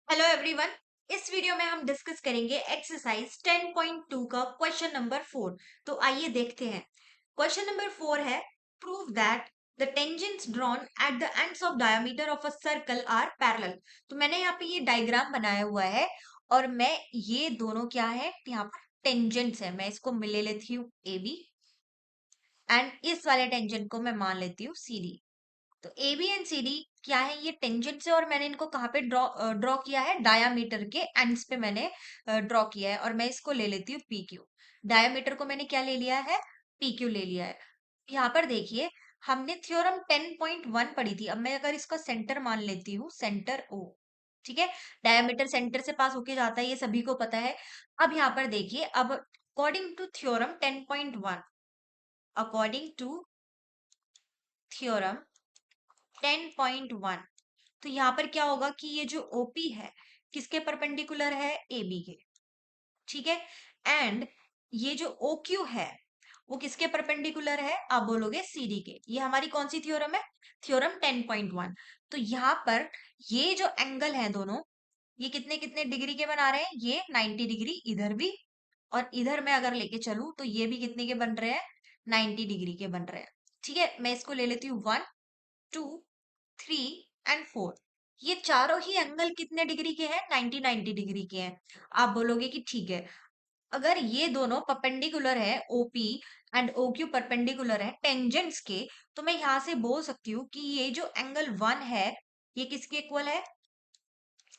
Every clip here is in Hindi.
Hello everyone. इस वीडियो में हम डिस्कस करेंगे एक्सरसाइज 10.2 का क्वेश्चन नंबर 4। तो आइए देखते हैं। क्वेश्चन नंबर 4 है, prove that the tangents drawn at the ends of diameter of a circle are parallel. तो मैंने यहाँ पे ये डायग्राम बनाया हुआ है और मैं ये दोनों क्या है, यहाँ पर टेंजेंट्स है। मैं इसको ले लेती हूँ ए बी एंड इस वाले टेंजेंट को मैं मान लेती हूँ सी डी। तो A B and C D क्या है, ये टेंजेंट से, और मैंने इनको कहाँ पे ड्रॉ किया है, डायामीटर के एंड्स पे मैंने ड्रॉ किया है। और मैं इसको ले लेती हूँ पी क्यू। डायामीटर को मैंने क्या ले लिया है, पी क्यू ले लिया है। यहाँ पर देखिए, हमने थ्योरम 10.1 पढ़ी थी। अब मैं अगर इसका सेंटर मान लेती हूँ, सेंटर ओ, ठीक है। डायामीटर सेंटर से पास होके जाता है, ये सभी को पता है। अब यहाँ पर देखिए, अब according to theorem 10.1, according to theorem 10.1, तो यहाँ पर क्या होगा कि ये जो ओपी है किसके परपेंडिकुलर है, ए बी के, ठीक है। एंड ये जो ओ क्यू है वो किसके परपेंडिकुलर है, आप बोलोगे सी डी के। ये हमारी कौन सी थ्योरम है, थ्योरम 10.1। तो यहाँ पर ये जो एंगल है दोनों, ये कितने कितने डिग्री के बना रहे हैं, ये 90 डिग्री इधर भी, और इधर मैं अगर लेके चलूं तो ये भी कितने के बन रहे हैं, 90 डिग्री के बन रहे हैं। ठीक है, मैं इसको ले लेती हूँ 1, 2, 3 एंड 4। ये चारों ही एंगल कितने डिग्री के हैं, 90 90 डिग्री के हैं। आप बोलोगे कि ठीक है, अगर ये दोनों परपेंडिकुलर है, OP and O Q perpendicular है टेंजेंट्स के, तो मैं यहां से बोल सकती हूँ कि ये जो एंगल 1 है ये किसके इक्वल है,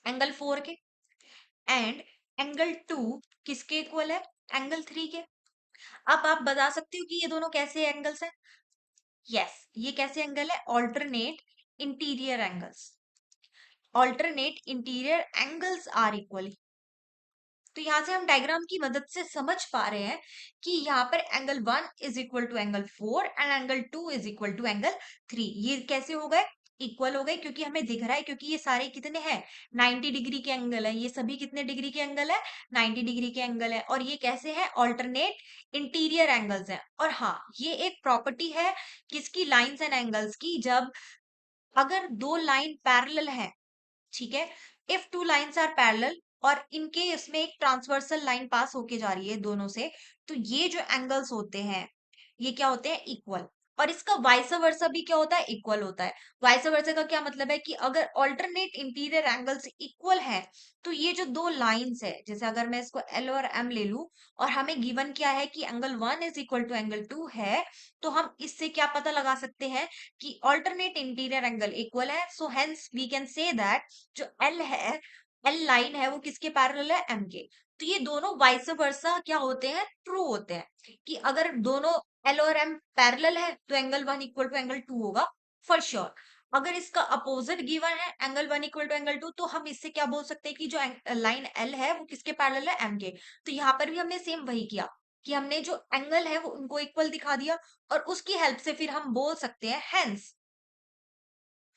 एंगल 4 के। एंड एंगल 2 किसके इक्वल है, एंगल 3 के। अब आप बता सकते हो कि ये दोनों कैसे एंगल्स हैं। यस, ये कैसे एंगल है, alternate interior angles. Alternate interior angles are equal. तो यहाँ से हम डायग्राम की मदद से समझ पा रहे हैं कि यहाँ पर angle 1 is equal to angle 4 and angle 2 is equal to angle 3। ये कैसे हो गए, इक्वल हो गए, क्योंकि हमें दिख रहा है, क्योंकि ये सारे कितने हैं, 90 डिग्री के एंगल है। ये सभी कितने डिग्री के एंगल है, 90 डिग्री के एंगल है। और ये कैसे है, ऑल्टरनेट इंटीरियर एंगल्स है। और हाँ, ये एक प्रॉपर्टी है किसकी, लाइंस एंड एंगल्स की। जब अगर दो लाइन पैरेलल है, ठीक है, if two lines are parallel और इनके इसमें एक ट्रांसवर्सल लाइन पास होके जा रही है दोनों से, तो ये जो एंगल्स होते हैं ये क्या होते हैं, इक्वल। और इसका वाइस वर्सा भी क्या होता है, इक्वल होता है। वाइस वर्सा का क्या मतलब है कि अगर ऑल्टरनेट इंटीरियर एंगल्स इक्वल है, तो ये जो दो लाइंस है, जैसे अगर मैं इसको एल और एम ले लूं और हमें गिवन क्या है कि angle 1 is equal to angle 2 है, तो हम इससे क्या पता लगा सकते हैं कि ऑल्टरनेट इंटीरियर एंगल इक्वल है। So hence we can say that जो एल है, एल लाइन है, वो किसके पैरेलल है, एम के। तो ये दोनों वाइस वर्सा क्या होते हैं, ट्रू होते हैं। कि अगर दोनों एल और एम पैरेलल है तो एंगल 1 इक्वल टू एंगल 2 होगा फॉर श्योर। अगर इसका अपोजिट गिवन है, एंगल 1 इक्वल टू एंगल 2, तो हम इससे क्या बोल सकते हैं कि जो लाइन एल है वो किसके पैरेलल है, एम के। तो यहाँ पर भी हमने सेम वही किया कि हमने जो एंगल है वो उनको इक्वल दिखा दिया, और उसकी हेल्प से फिर हम बोल सकते हैं, हेंस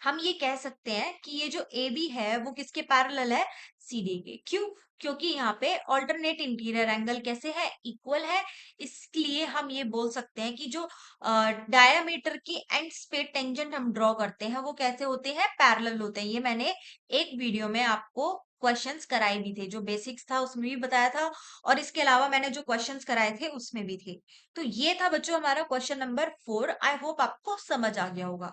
हम ये कह सकते हैं कि ये जो ए बी है वो किसके पैरेलल है, सी डी के। क्यों, क्योंकि यहाँ पे ऑल्टरनेट इंटीरियर एंगल कैसे है, इक्वल है। इसलिए हम ये बोल सकते हैं कि जो डायामीटर के एंड्स पे टेंजेंट हम ड्रॉ करते हैं वो कैसे होते हैं, पैरेलल होते हैं। ये मैंने एक वीडियो में आपको क्वेश्चंस कराए भी थे, जो बेसिक्स था उसमें भी बताया था, और इसके अलावा मैंने जो क्वेश्चंस कराए थे उसमें भी थे। तो ये था बच्चों हमारा क्वेश्चन नंबर 4। आई होप आपको समझ आ गया होगा।